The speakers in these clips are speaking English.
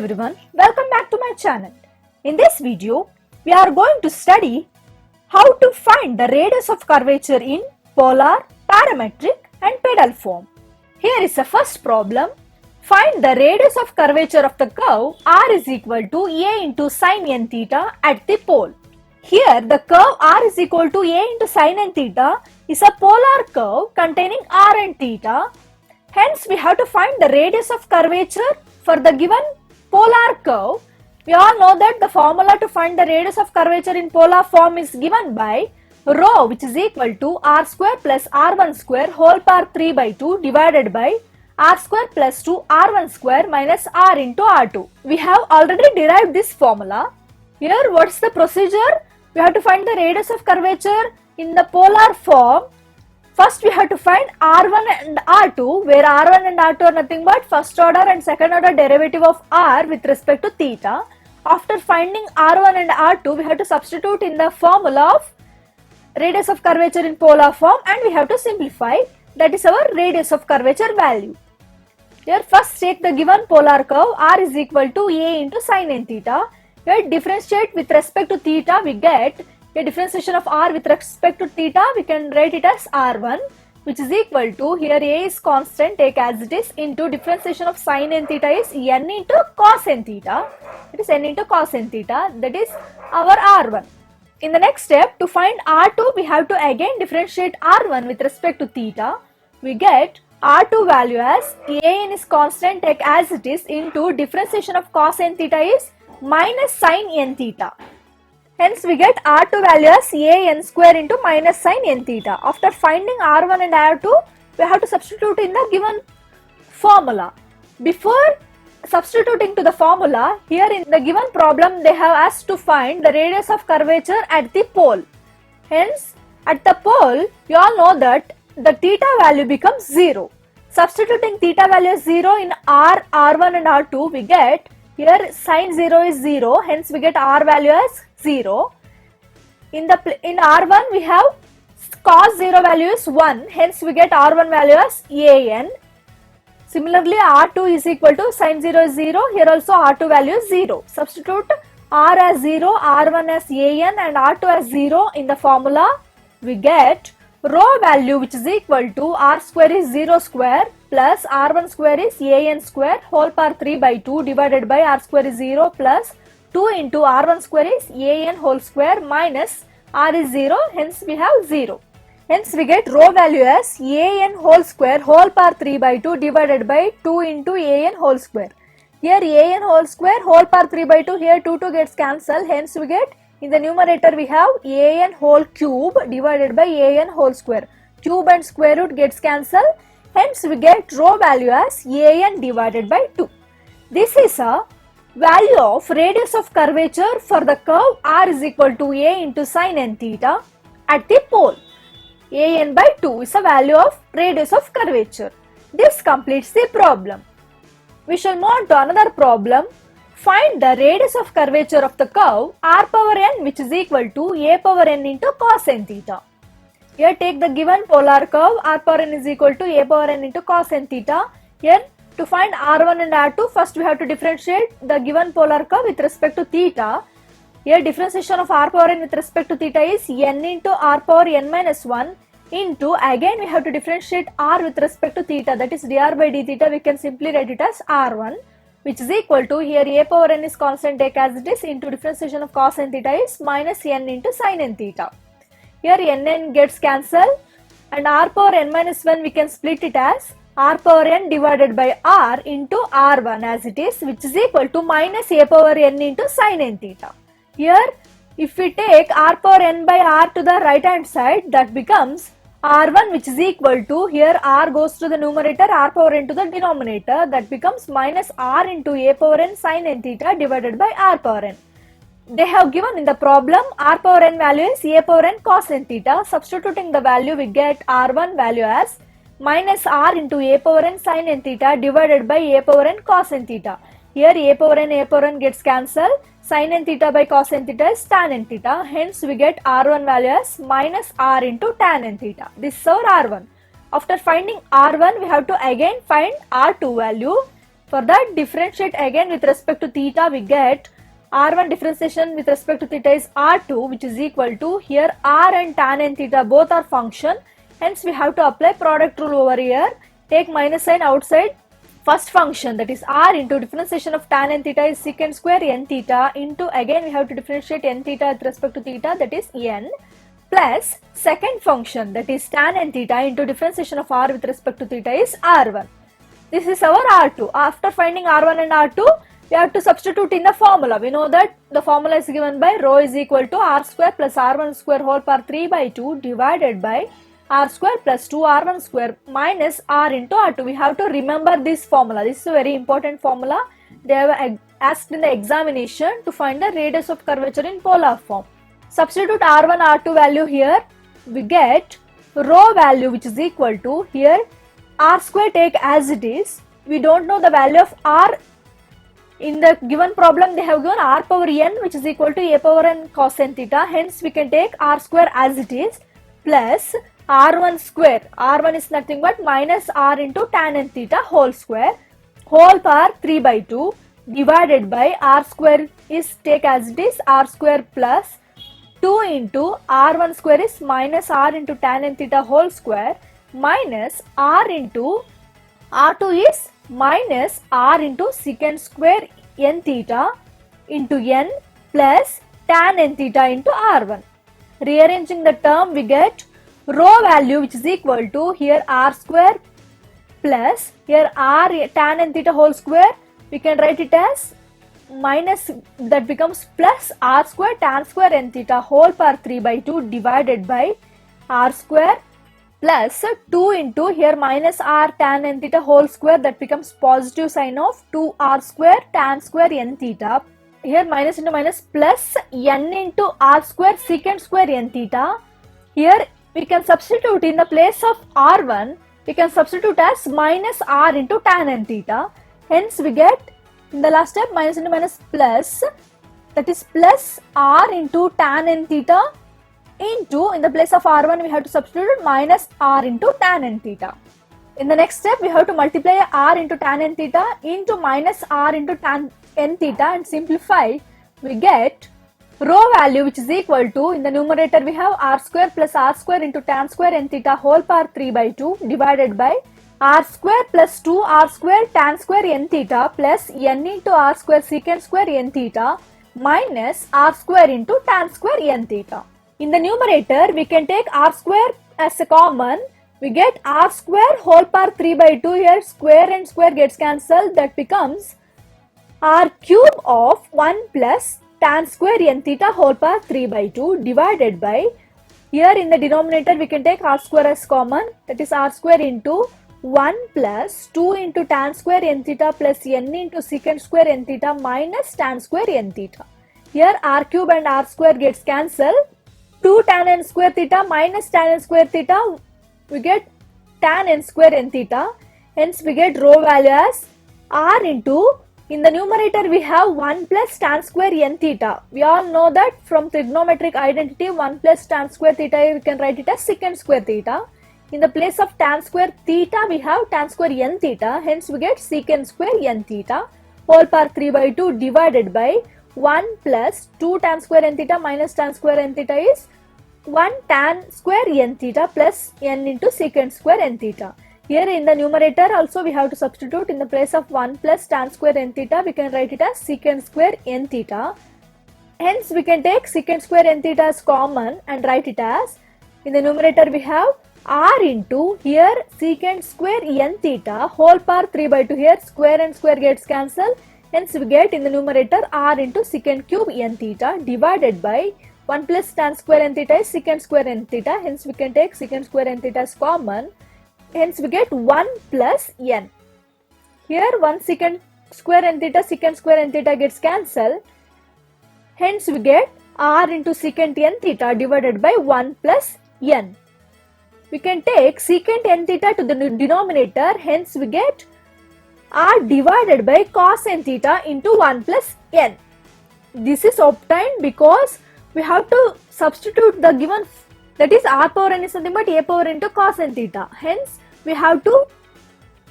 everyone, welcome back to my channel. In this video, we are going to study how to find the radius of curvature in polar, parametric and pedal form. Here is the first problem. Find the radius of curvature of the curve r is equal to a into sin n theta at the pole. Here the curve r is equal to a into sin n theta is a polar curve containing r and theta. Hence we have to find the radius of curvature for the given polar curve. We all know that the formula to find the radius of curvature in polar form is given by rho, which is equal to r square plus r1 square whole power 3 by 2 divided by r square plus 2 r1 square minus r into r2. We have already derived this formula. Here what's the procedure? We have to find the radius of curvature in the polar form. First we have to find r1 and r2, where r1 and r2 are nothing but first order and second order derivative of r with respect to theta. After finding r1 and r2, we have to substitute in the formula of radius of curvature in polar form and we have to simplify. That is our radius of curvature value. Here first take the given polar curve r is equal to a into sin n theta. Here differentiate with respect to theta, we get a differentiation of r with respect to theta. We can write it as r1, which is equal to, here a is constant, take as it is, into differentiation of sin n theta is n into cos n theta. It is n into cos n theta, that is our r1. In the next step, to find r2, we have to again differentiate r1 with respect to theta. We get r2 value as an is constant, take as it is, into differentiation of cos n theta is minus sin n theta. Hence we get r2 value as an square into minus sin n theta. After finding r1 and r2, we have to substitute in the given formula. Before substituting to the formula, here in the given problem they have asked to find the radius of curvature at the pole. Hence at the pole you all know that the theta value becomes 0. Substituting theta value as 0 in r1 and r2, we get here sin 0 is 0, hence we get r value as 0. In r1 we have cos 0 value is 1, hence we get r1 value as an. Similarly r2 is equal to sin 0 is 0, here also r2 value is 0. Substitute r as 0, r1 as an and r2 as 0 in the formula. We get rho value which is equal to r square is 0 square plus r1 square is an square whole power 3 by 2 divided by r square is 0 plus 2 into r1 square is an whole square minus r is 0, hence we have 0. Hence we get rho value as an whole square whole power 3 by 2 divided by 2 into an whole square. Here an whole square whole power 3 by 2, here 2 gets cancelled, hence we get in the numerator we have an whole cube divided by an whole square. Cube and square root gets cancelled, hence we get rho value as an divided by 2. This is a value of radius of curvature for the curve r is equal to a into sin n theta at the pole. An by 2 is a value of radius of curvature. This completes the problem. We shall move on to another problem. Find the radius of curvature of the curve r power n, which is equal to a power n into cos n theta. Here take the given polar curve r power n is equal to a power n into cos n theta. Here to find r1 and r2, first we have to differentiate the given polar curve with respect to theta. Here differentiation of r power n with respect to theta is n into r power n minus 1 into, again we have to differentiate r with respect to theta, that is dr by d theta. We can simply write it as r1, which is equal to, here a power n is constant, take as it is, into differentiation of cos n theta is minus n into sin n theta. Here n gets cancelled and r power n minus 1 we can split it as r power n divided by r into r1 as it is, which is equal to minus a power n into sin n theta. Here if we take r power n by r to the right hand side, that becomes r1, which is equal to, here r goes to the numerator, r power n to the denominator, that becomes minus r into a power n sin n theta divided by r power n. They have given in the problem r power n value is a power n cos n theta. Substituting the value, we get r1 value as minus r into a power n sin n theta divided by a power n cos n theta. Here a power n gets cancelled, sin n theta by cos n theta is tan n theta, hence we get r1 value as minus r into tan n theta. This is our r1. After finding r1, we have to again find r2 value. For that, differentiate again with respect to theta, we get r1 differentiation with respect to theta is r2, which is equal to, here r and tan and theta both are function, hence we have to apply product rule over here. Take minus sign outside first function, that is r into differentiation of tan and theta is secant square n theta into, again we have to differentiate n theta with respect to theta, that is n, plus second function, that is tan and theta into differentiation of r with respect to theta is r1. This is our r2. After finding r1 and r2, we have to substitute in the formula. We know that the formula is given by rho is equal to r square plus r1 square whole power 3 by 2 divided by r square plus 2r1 square minus r into r2. We have to remember this formula. This is a very important formula. They have asked in the examination to find the radius of curvature in polar form. Substitute r1 r2 value here. We get rho value which is equal to, here r square take as it is. We don't know the value of r. In the given problem they have given r power n which is equal to a power n cos n theta. Hence we can take r square as it is plus r1 square. r1 is nothing but minus r into tan n theta whole square whole power 3 by 2 divided by r square is take as it is r square plus 2 into r1 square is minus r into tan n theta whole square minus r into r2 is minus r into secant square n theta into n plus tan n theta into r1. Rearranging the term, we get rho value which is equal to, here r square plus, here r tan n theta whole square, we can write it as minus, that becomes plus r square tan square n theta whole power 3 by 2 divided by r square plus 2 into, here minus r tan n theta whole square, that becomes positive sign of 2r square tan square n theta, here minus into minus plus n into r square secant square n theta. Here we can substitute in the place of r1, we can substitute as minus r into tan n theta. Hence we get in the last step minus into minus plus, that is plus r into tan n theta into, in the place of r1 we have to substitute minus r into tan n theta. In the next step we have to multiply r into tan n theta into minus r into tan n theta and simplify. We get rho value which is equal to, in the numerator we have r square plus r square into tan square n theta whole power 3 by 2 divided by r square plus 2r square tan square n theta plus n into r square secant square n theta minus r square into tan square n theta. In the numerator, we can take r square as a common. We get r square whole power 3 by 2, here square and square gets cancelled, that becomes r cube of 1 plus tan square n theta whole power 3 by 2 divided by, here in the denominator we can take r square as common, that is r square into 1 plus 2 into tan square n theta plus n into secant square n theta minus tan square n theta. Here r cube and r square gets cancelled. 2 tan n square theta minus tan n square theta, we get tan n square n theta. Hence we get rho value as r into, in the numerator we have 1 plus tan square n theta. We all know that from trigonometric identity 1 plus tan square theta, we can write it as secant square theta. In the place of tan square theta we have tan square n theta. Hence we get secant square n theta whole power 3 by 2 divided by 1 plus 2 tan square n theta minus tan square n theta is 1 tan square n theta plus n into secant square n theta. Here in the numerator also we have to substitute, in the place of 1 plus tan square n theta we can write it as secant square n theta. Hence we can take secant square n theta as common and write it as, in the numerator we have r into, here secant square n theta whole power 3 by 2, here square and square gets cancelled. Hence we get in the numerator r into secant cube n theta divided by 1 plus tan square n theta is secant square n theta. Hence we can take secant square n theta as common. Hence we get 1 plus n. Here 1 secant square n theta, secant square n theta gets cancelled. Hence we get r into secant n theta divided by 1 plus n. We can take secant n theta to the denominator. Hence we get r divided by cos n theta into 1 plus n. This is obtained because we have to substitute the given, that is r power n is nothing but a power into cos n theta. Hence we have to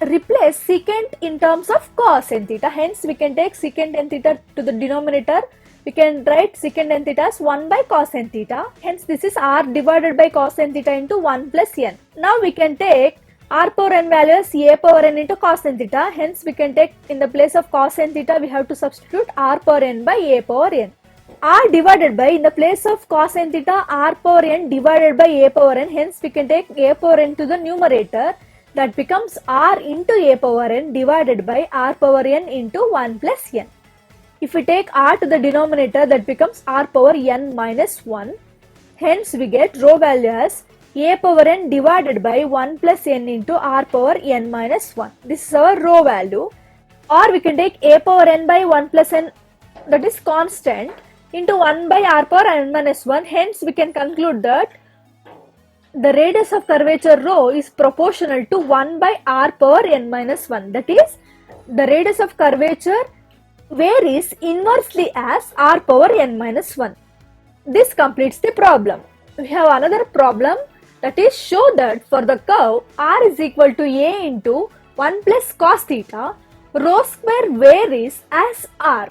replace secant in terms of cos n theta. Hence, we can take secant n theta to the denominator. We can write secant n theta as 1 by cos n theta. Hence, this is r divided by cos n theta into 1 plus n. Now, we can take r power n value as a power n into cos n theta. Hence, we can take in the place of cos n theta, we have to substitute r power n by a power n. R divided by, in the place of cos n theta, r power n divided by a power n. Hence, we can take a power n to the numerator. That becomes r into a power n divided by r power n into 1 plus n. If we take r to the denominator, that becomes r power n minus 1. Hence, we get rho value as a power n divided by 1 plus n into r power n minus 1. This is our rho value. Or we can take a power n by 1 plus n, that is constant, into 1 by r power n minus 1. Hence, we can conclude that the radius of curvature rho is proportional to 1 by r power n minus 1. That is, the radius of curvature varies inversely as r power n minus 1. This completes the problem. We have another problem, that is, show that for the curve r is equal to a into 1 plus cos theta, rho square varies as r.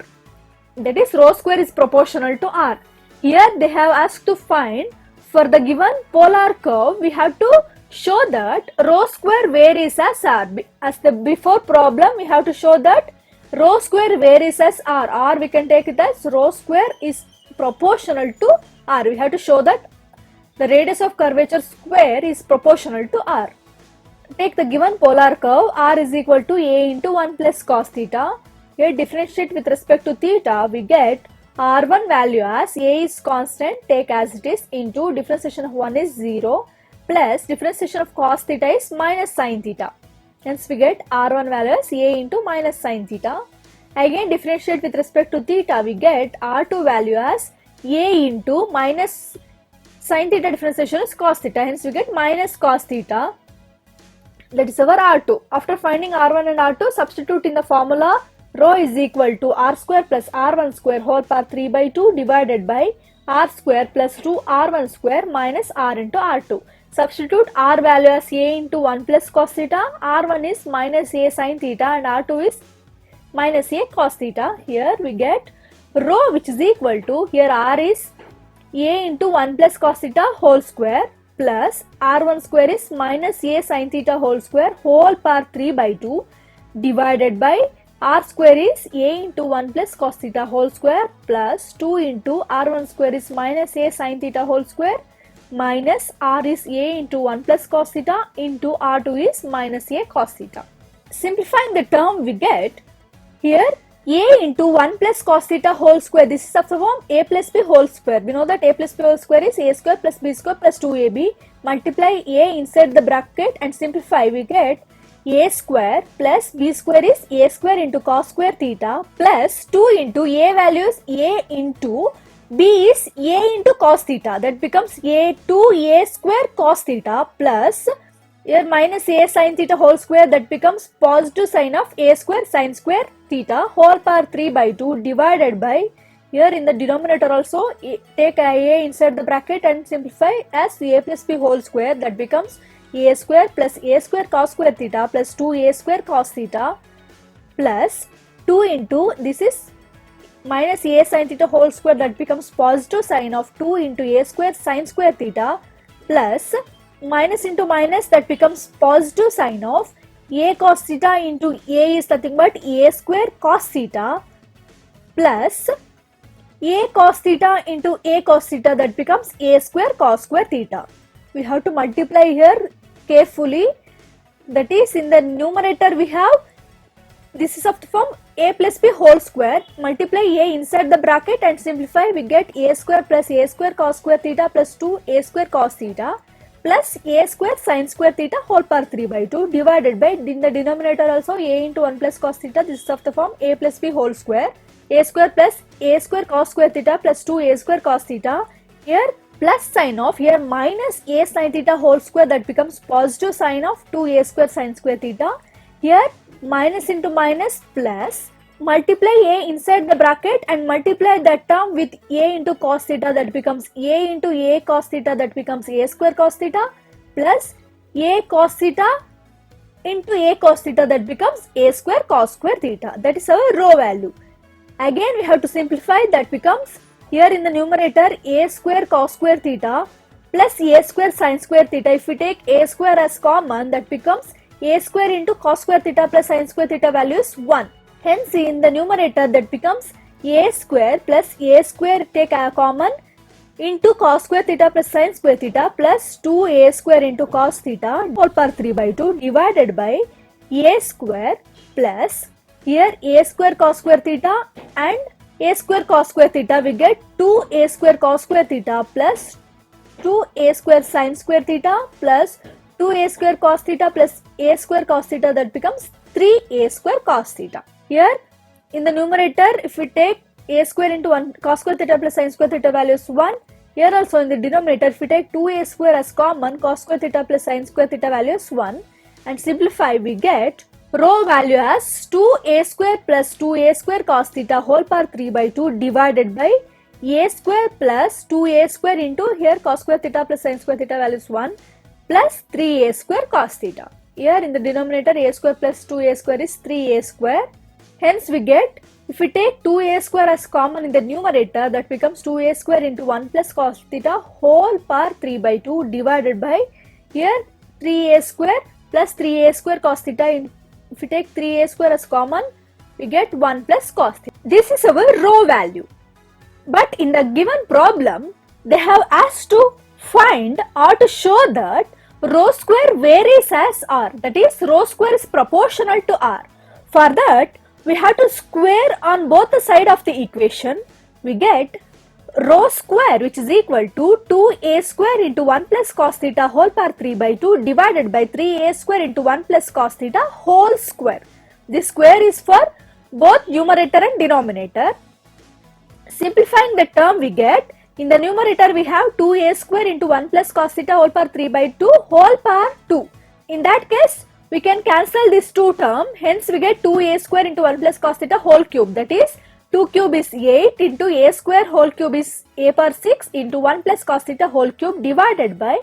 That is, rho square is proportional to r. Here they have asked to find, for the given polar curve, we have to show that rho square varies as r. As the before problem, we have to show that rho square varies as r, or we can take it as rho square is proportional to r. We have to show that the radius of curvature square is proportional to r. Take the given polar curve, r is equal to a into 1 plus cos theta. Here differentiate with respect to theta, we get r1 value as a is constant, take as it is, into differentiation of 1 is 0, plus differentiation of cos theta is minus sin theta. Hence we get r1 value as a into minus sin theta. Again differentiate with respect to theta, we get r2 value as a into minus sin theta differentiation is cos theta. Hence we get minus cos theta. That is our r2. After finding r1 and r2, substitute in the formula. Rho is equal to r square plus r1 square whole power 3 by 2 divided by r square plus 2 r1 square minus r into r2. Substitute r value as a into 1 plus cos theta, r1 is minus a sin theta and r2 is minus a cos theta. Here we get rho, which is equal to, here r is a into 1 plus cos theta whole square plus r1 square is minus a sin theta whole square whole power 3 by 2 divided by r square is a into 1 plus cos theta whole square plus 2 into r1 square is minus a sin theta whole square minus r is a into 1 plus cos theta into r2 is minus a cos theta. Simplifying the term, we get here a into 1 plus cos theta whole square. This is of the form a plus b whole square. We know that a plus b whole square is a square plus b square plus 2ab. Multiply a inside the bracket and simplify, we get a square plus b square is a square into cos square theta plus 2 into a value is a into b is a into cos theta. That becomes a 2a square cos theta plus here minus a sin theta whole square, that becomes positive sign of a square sin square theta whole power 3 by 2 divided by, here in the denominator also take a inside the bracket and simplify as a plus b whole square, that becomes a square plus a square cos square theta plus 2a square cos theta plus 2 into, this is minus a sin theta whole square, that becomes positive sign of 2 into a square sin square theta plus minus into minus, that becomes positive sign of a cos theta into a is nothing but a square cos theta plus a cos theta into a cos theta, that becomes a square cos square theta. We have to multiply here carefully, that is, in the numerator we have, this is of the form a plus b whole square, multiply a inside the bracket and simplify, we get a square plus a square cos square theta plus 2a square cos theta plus a square sin square theta whole power 3 by 2 divided by, in the denominator also, a into 1 plus cos theta, this is of the form a plus b whole square, a square plus a square cos square theta plus 2a square cos theta, here plus sign of, here minus a sin theta whole square, that becomes positive sign of 2a square sin square theta, here minus into minus plus, multiply a inside the bracket and multiply that term with a into cos theta, that becomes a into a cos theta, that becomes a square cos theta plus a cos theta into a cos theta, that becomes a square cos square theta. That is our rho value. Again we have to simplify, that becomes here in the numerator a square cos square theta plus a square sin square theta. If we take a square as common, that becomes a square into cos square theta plus sin square theta value is 1. Hence in the numerator that becomes a square plus a square take a common into cos square theta plus sin square theta plus 2a square into cos theta whole power 3 by 2 divided by a square plus here a square cos square theta and a square cos square theta, we get 2a square cos square theta plus 2a square sin square theta plus 2a square cos theta plus a square cos theta, that becomes 3a square cos theta. Here in the numerator if we take a square into 1 cos square theta plus sin square theta value is 1. Here also in the denominator if we take 2a square as common, cos square theta plus sin square theta value is 1, and simplify, we get rho value as 2a square plus 2a square cos theta whole power 3 by 2 divided by a square plus 2a square into here cos square theta plus sin square theta value is 1 plus 3a square cos theta. Here in the denominator a square plus 2a square is 3a square. Hence we get, if we take 2a square as common in the numerator, that becomes 2a square into 1 plus cos theta whole power 3 by 2 divided by here 3a square plus 3a square cos theta. If we take 3a square as common, we get 1 plus cos theta. This is our rho value. But in the given problem, they have asked to find or to show that rho square varies as r, that is rho square is proportional to r. For that, we have to square on both the side of the equation. We get rho square, which is equal to 2a square into 1 plus cos theta whole power 3 by 2 divided by 3a square into 1 plus cos theta whole square. This square is for both numerator and denominator. Simplifying the term, we get in the numerator we have 2a square into 1 plus cos theta whole power 3 by 2 whole power 2. In that case, we can cancel this 2 term. Hence we get 2a square into 1 plus cos theta whole cube, that is 2 cube is 8 into a square whole cube is a power 6 into 1 plus cos theta whole cube divided by,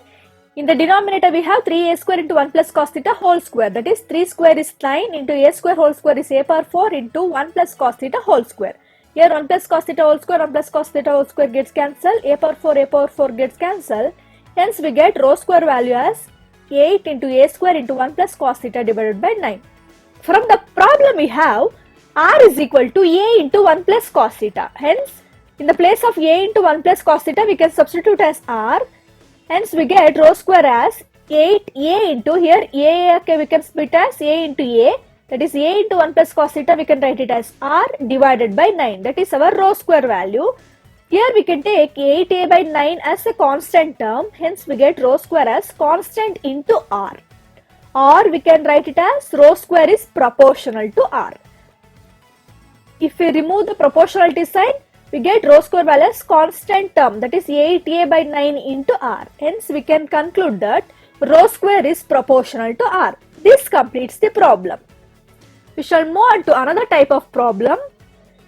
in the denominator we have 3a square into 1 plus cos theta whole square, that is 3 square is 9 into a square whole square is a power 4 into 1 plus cos theta whole square. Here 1 plus cos theta whole square, 1 plus cos theta whole square gets cancelled, a power 4 gets cancelled. Hence we get rho square value as 8 into a square into 1 plus cos theta divided by 9. From the problem we have r is equal to a into 1 plus cos theta. Hence, in the place of a into 1 plus cos theta, we can substitute as r. Hence, we get rho square as 8a into here a, okay, we can split as a into a. That is a into 1 plus cos theta, we can write it as r divided by 9. That is our rho square value. Here we can take 8a by 9 as a constant term. Hence, we get rho square as constant into r. Or we can write it as rho square is proportional to r. If we remove the proportionality sign, we get rho square value as constant term, that is 8a by 9 into r. Hence, we can conclude that rho square is proportional to r. This completes the problem. We shall move on to another type of problem.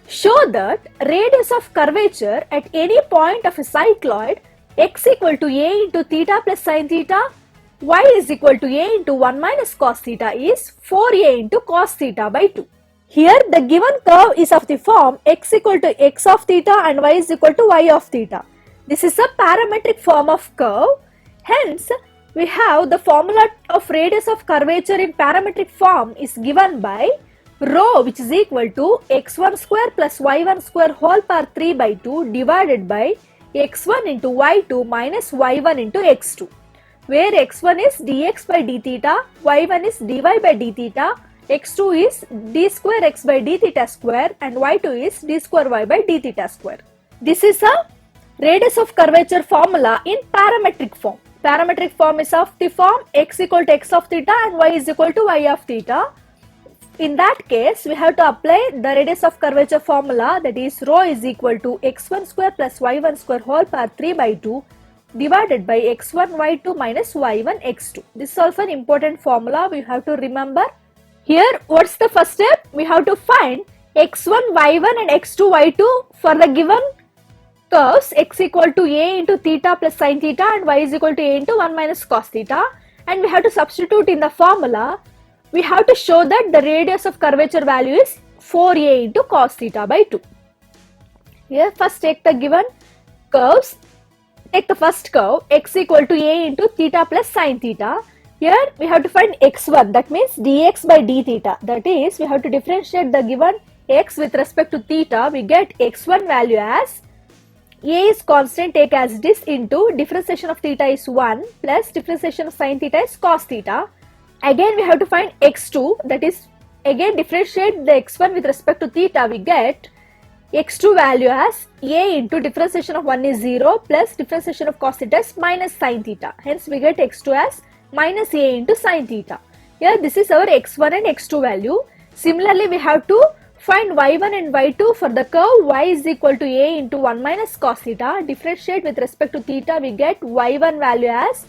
Show that radius of curvature at any point of a cycloid x equal to a into theta plus sin theta, y is equal to a into 1 minus cos theta is 4a into cos theta by 2. Here the given curve is of the form x equal to x of theta and y is equal to y of theta. This is a parametric form of curve. Hence, we have the formula of radius of curvature in parametric form is given by rho, which is equal to x1 square plus y1 square whole power 3 by 2 divided by x1 into y2 minus y1 into x2, where x1 is dx by d theta, y1 is dy by d theta, x2 is d square x by d theta square and y2 is d square y by d theta square. This is a radius of curvature formula in parametric form. Parametric form is of the form x equal to x of theta and y is equal to y of theta. In that case, we have to apply the radius of curvature formula, that is rho is equal to x1 square plus y1 square whole power 3 by 2 divided by x1 y2 minus y1 x2. This is also an important formula we have to remember. Here, what's the first step? We have to find x1 y1 and x2 y2 for the given curves x equal to a into theta plus sin theta and y is equal to a into 1 minus cos theta, and we have to substitute in the formula we have to show that the radius of curvature value is 4a into cos theta by 2. Here first take the given curves. Take the first curve x equal to a into theta plus sin theta. Here we have to find x1, that means dx by d theta. That is, we have to differentiate the given x with respect to theta. We get x1 value as a is constant, take as it is, into differentiation of theta is 1 plus differentiation of sin theta is cos theta. Again we have to find x2, that is, again differentiate the x1 with respect to theta. We get x2 value as a into differentiation of 1 is 0 plus differentiation of cos theta is minus sin theta. Hence we get x2 as minus a into sin theta. Here this is our x1 and x2 value. Similarly we have to find y1 and y2 for the curve y is equal to a into 1 minus cos theta. Differentiate with respect to theta. We get y1 value as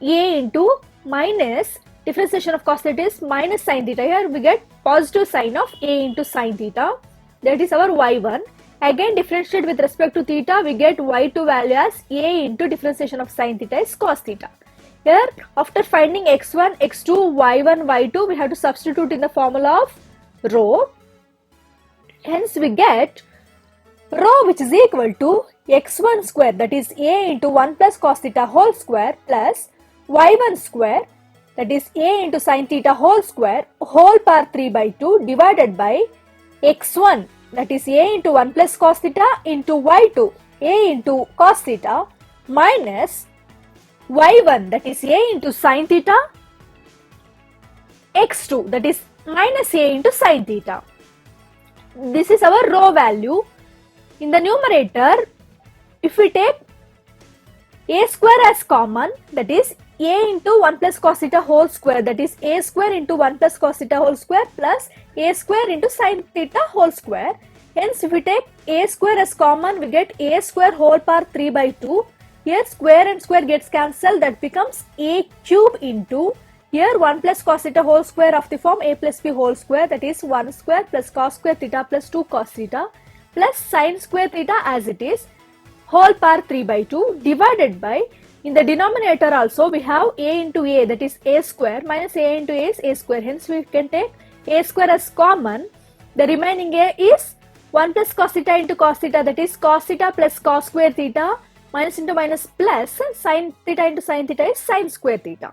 a into minus differentiation of cos theta is minus sin theta. Here we get positive sign of a into sin theta. That is our y1. Again differentiate with respect to theta. We get y2 value as a into differentiation of sin theta is cos theta. Here after finding x1, x2, y1, y2, we have to substitute in the formula of rho. Hence we get rho which is equal to x1 square, that is a into 1 plus cos theta whole square, plus y1 square, that is a into sin theta whole square, whole power 3 by 2 divided by x1, that is a into 1 plus cos theta, into y2, a into cos theta, minus y1, that is a into sin theta, x2, that is minus a into sin theta. This is our rho value. In the numerator, if we take a square as common, that is a into 1 plus cos theta whole square, that is a square into 1 plus cos theta whole square plus a square into sin theta whole square. Hence if we take a square as common, we get a square whole power 3 by 2. Here square and square gets cancelled, that becomes a cube into, here 1 plus cos theta whole square of the form a plus b whole square, that is 1 square plus cos square theta plus 2 cos theta plus sin square theta as it is, whole power 3 by 2 divided by, in the denominator also we have a into a, that is a square, minus a into a is a square. Hence we can take a square as common. The remaining a is 1 plus cos theta into cos theta, that is cos theta plus cos square theta, minus into minus plus sin theta into sin theta is sin square theta.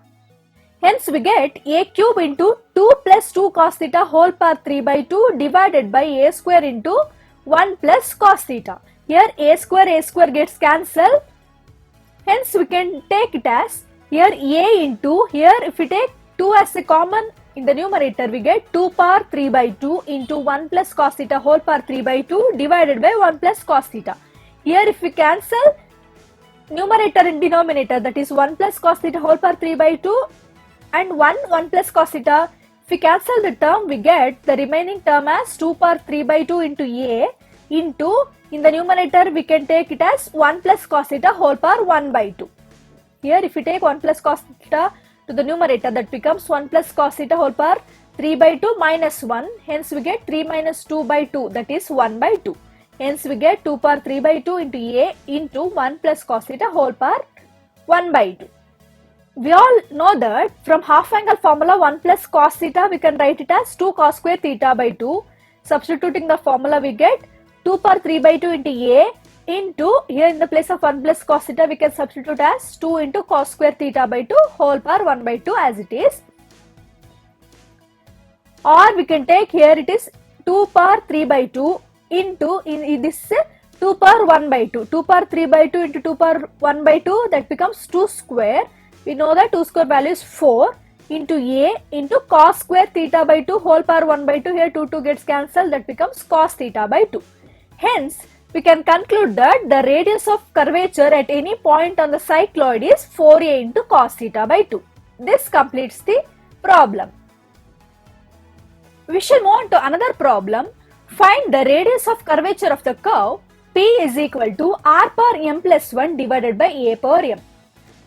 Hence we get a cube into 2 plus 2 cos theta whole power 3 by 2 divided by a square into 1 plus cos theta. Here a square gets cancelled. Hence we can take it as, here a into, here if we take 2 as a common in the numerator, we get 2 power 3 by 2 into 1 plus cos theta whole power 3 by 2 divided by 1 plus cos theta. Here if we cancel numerator and denominator, that is 1 plus cos theta whole power 3 by 2 and 1 plus cos theta. If we cancel the term, we get the remaining term as 2 power 3 by 2 into a into, in the numerator we can take it as 1 plus cos theta whole power 1 by 2. Here if we take 1 plus cos theta to the numerator, that becomes 1 plus cos theta whole power 3 by 2 minus 1. Hence we get 3 minus 2 by 2, that is 1 by 2. Hence we get 2 power 3 by 2 into a into 1 plus cos theta whole power 1 by 2. We all know that from half angle formula 1 plus cos theta we can write it as 2 cos square theta by 2. Substituting the formula we get 2 power 3 by 2 into a into, here in the place of 1 plus cos theta we can substitute as 2 into cos square theta by 2 whole power 1 by 2 as it is. Or we can take, here it is 2 power 3 by 2 into, in this 2 power 1 by 2. 2 power 3 by 2 into 2 power 1 by 2, that becomes 2 square. We know that 2 square value is 4 into a into cos square theta by 2 whole power 1 by 2. Here 2 gets cancelled, that becomes cos theta by 2. Hence, we can conclude that the radius of curvature at any point on the cycloid is 4a into cos theta by 2. This completes the problem. We shall move on to another problem. Find the radius of curvature of the curve P is equal to r power m plus 1 divided by a power m.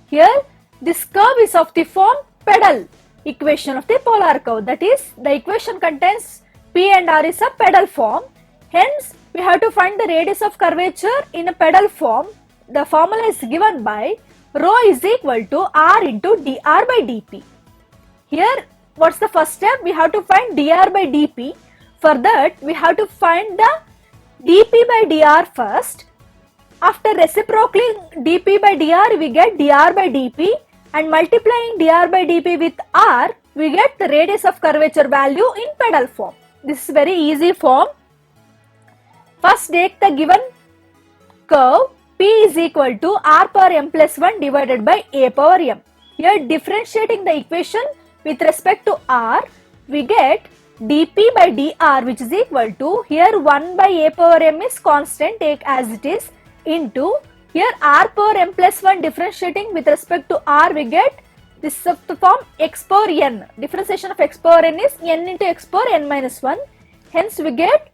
Here, this curve is of the form pedal equation of the polar curve. That is, the equation contains P and R is a pedal form. Hence, we have to find the radius of curvature in a pedal form. The formula is given by rho is equal to r into dr by dp. Here, what's the first step? We have to find dr by dp. For that, we have to find the dp by dr first. After reciprocating dp by dr, we get dr by dp, and multiplying dr by dp with r, we get the radius of curvature value in pedal form. This is very easy form. First, take the given curve p is equal to r power m plus 1 divided by a power m. Here, differentiating the equation with respect to r, we get dp by dr, which is equal to, here 1 by a power m is constant, take as it is, into, here r power m plus 1 differentiating with respect to r, we get this is of the form x power n. Differentiation of x power n is n into x power n minus 1. Hence, we get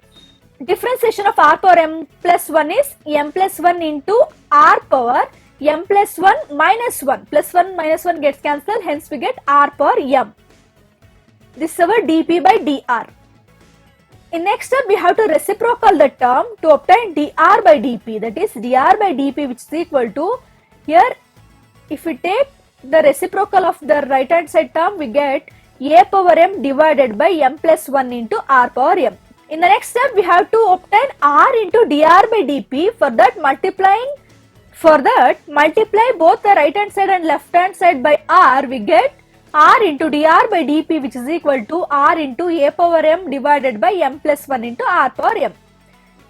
differentiation of r power m plus 1 is m plus 1 into r power m plus 1 minus 1. Plus 1 minus 1 gets cancelled. Hence, we get r power m. This is our dp by dr. In next step, we have to reciprocal the term to obtain dr by dp. That is dr by dp, which is equal to, here if we take the reciprocal of the right hand side term, we get a power m divided by m plus 1 into r power m. In the next step, we have to obtain r into dr by dp. For that, multiply both the right hand side and left hand side by r, we get r into dr by dp, which is equal to r into a power m divided by m plus 1 into r power m.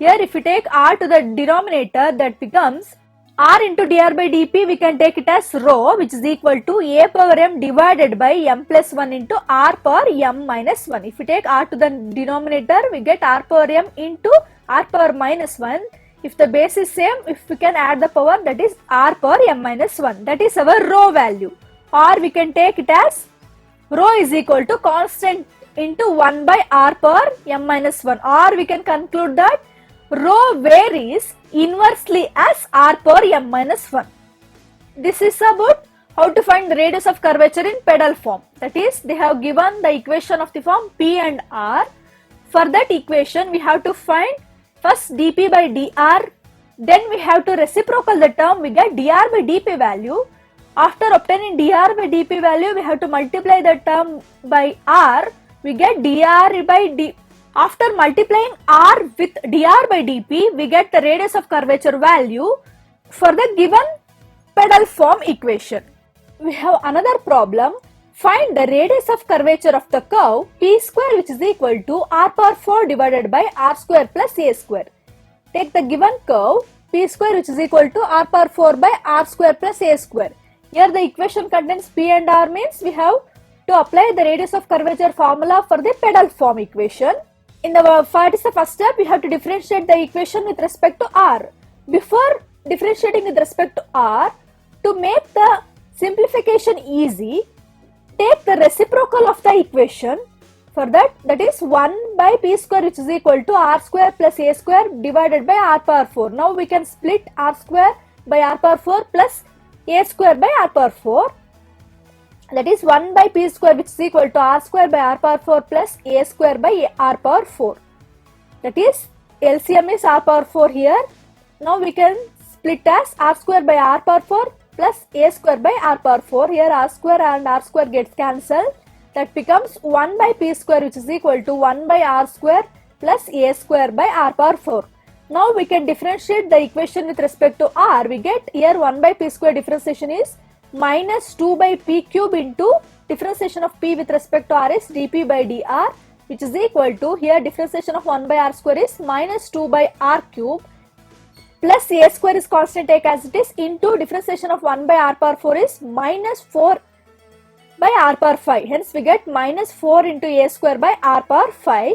Here, if we take r to the denominator, that becomes r into dr by dp, we can take it as rho, which is equal to a power m divided by m plus 1 into r power m minus 1. If we take r to the denominator, we get r power m into r power minus 1. If the base is same, if we can add the power, that is r power m minus 1. That is our rho value. Or we can take it as rho is equal to constant into 1 by r power m minus 1. Or we can conclude that rho varies inversely as r power m minus 1. This is about how to find the radius of curvature in pedal form. That is, they have given the equation of the form p and r. For that equation, we have to find first dp by dr. Then we have to reciprocal the term, we get dr by dp value. After obtaining dr by dp value, we have to multiply the term by r, we get dr by dp. After multiplying r with dr by dp, we get the radius of curvature value for the given pedal form equation. We have another problem. Find the radius of curvature of the curve p square, which is equal to r power 4 divided by r square plus a square. Take the given curve p square, which is equal to r power 4 by r square plus a square. Here the equation contains p and r, means we have to apply the radius of curvature formula for the pedal form equation. In the first step, we have to differentiate the equation with respect to r. Before differentiating with respect to r, to make the simplification easy, take the reciprocal of the equation. For that is 1 by p square, which is equal to r square plus a square divided by r power 4. Now we can split r square by r power 4 plus a square by r power 4. That is 1 by p square, which is equal to r square by r power 4 plus a square by r power 4. That is, LCM is r power 4 here. Now we can split as r square by r power 4 plus a square by r power 4. Here r square and r square gets cancelled. That becomes 1 by p square, which is equal to 1 by r square plus a square by r power 4. Now we can differentiate the equation with respect to r. We get here 1 by p square differentiation is minus 2 by p cube into differentiation of p with respect to r is dp by dr, which is equal to, here differentiation of 1 by r square is minus 2 by r cube plus a square is constant, take as it is, into differentiation of 1 by r power 4 is minus 4 by r power 5. Hence we get minus 4 into a square by r power 5.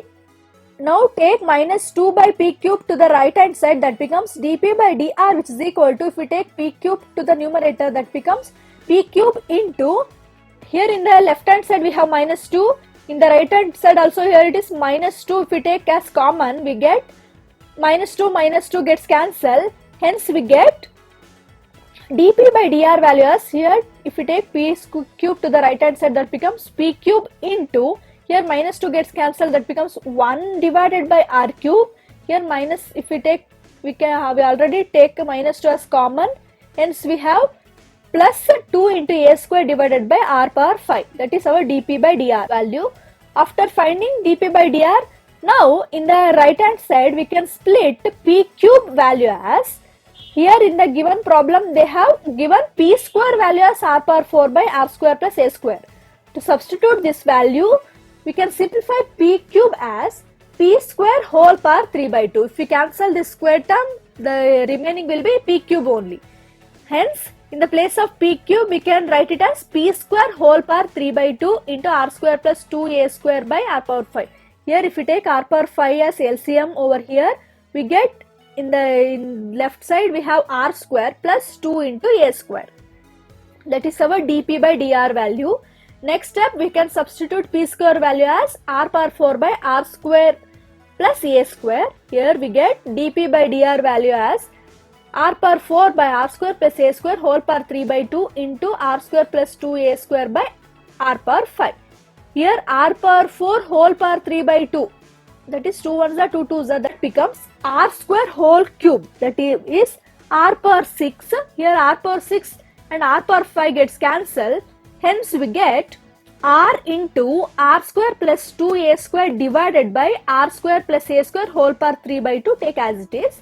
Now take minus 2 by p cube to the right hand side, that becomes dp by dr, which is equal to, if we take p cube to the numerator, that becomes p cube into, here in the left hand side we have minus 2, in the right hand side also here it is minus 2. If we take as common, we get minus 2 gets cancelled. Hence we get dp by dr value as, here if we take p cube to the right hand side, that becomes p cube into, here minus 2 gets cancelled, that becomes 1 divided by r cube. Here minus, if we take, we already take minus 2 as common. Hence we have plus 2 into a square divided by r power 5. That is our dp by dr value. After finding dp by dr, now in the right hand side we can split p cube value as, here in the given problem they have given p square value as r power 4 by r square plus a square. To substitute this value, we can simplify p cube as p square whole power 3 by 2. If we cancel this square term, the remaining will be p cube only. Hence, in the place of p cube, we can write it as p square whole power 3 by 2 into r square plus 2a square by r power 5. Here, if we take r power 5 as LCM over here, we get in the left side we have r square plus 2 into a square. That is our dp by dr value. Next step, we can substitute p square value as r power 4 by r square plus a square. Here we get dp by dr value as r power 4 by r square plus a square whole power 3 by 2 into r square plus 2a square by r power 5. Here r power 4 whole power 3 by 2, that is 2 ones are 2 twos are, that becomes r square whole cube, that is r power 6. Here r power 6 and r power 5 gets cancelled. Hence we get r into r square plus 2a square divided by r square plus a square whole power 3 by 2, take as it is.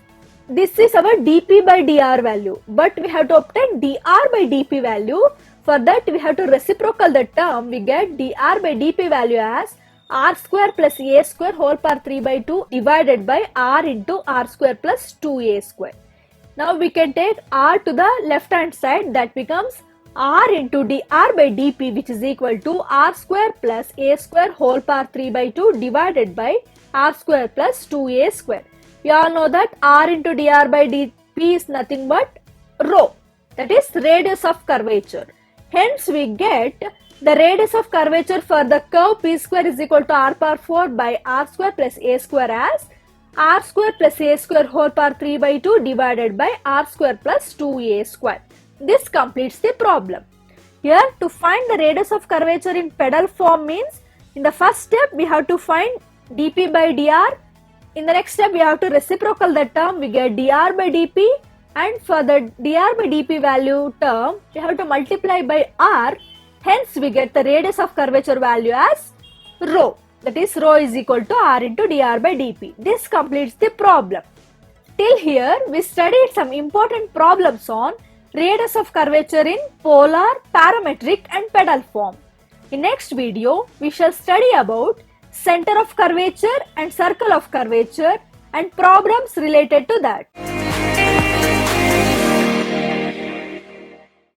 This is our dp by dr value, but we have to obtain dr by dp value. For that we have to reciprocal the term. We get dr by dp value as r square plus a square whole power 3 by 2 divided by r into r square plus 2a square. Now we can take r to the left hand side, that becomes r into dr by dp, which is equal to r square plus a square whole power 3 by 2 divided by r square plus 2a square. We all know that r into dr by dp is nothing but rho, that is radius of curvature. Hence we get the radius of curvature for the curve p square is equal to r power 4 by r square plus a square as r square plus a square whole power 3 by 2 divided by r square plus 2a square. This completes the problem. Here, to find the radius of curvature in pedal form means, in the first step we have to find dp by dr. In the next step we have to reciprocal the term, we get dr by dp, and for the dr by dp value term we have to multiply by r. Hence we get the radius of curvature value as rho, that is rho is equal to r into dr by dp. This completes the problem. Till here we studied some important problems on radius of curvature in polar, parametric and pedal form. In next video we shall study about center of curvature and circle of curvature and problems related to that.